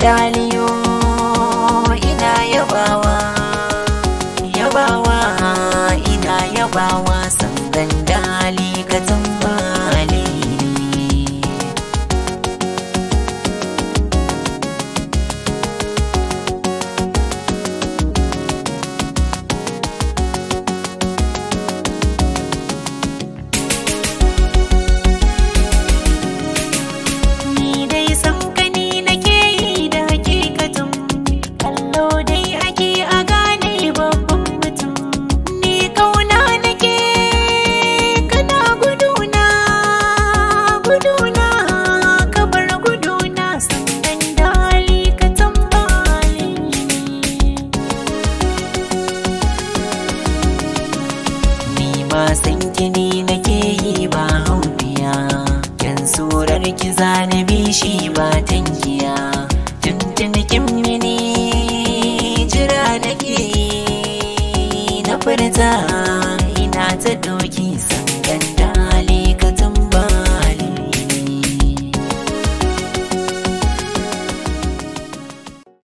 daliyo ina yabawa ina yabawa sangan dali ka tambali san kini nake yi ba haufiya yan surar ki zani bishi ba tankiya tuntun kin mini jira nake na furta ina ta doki sangan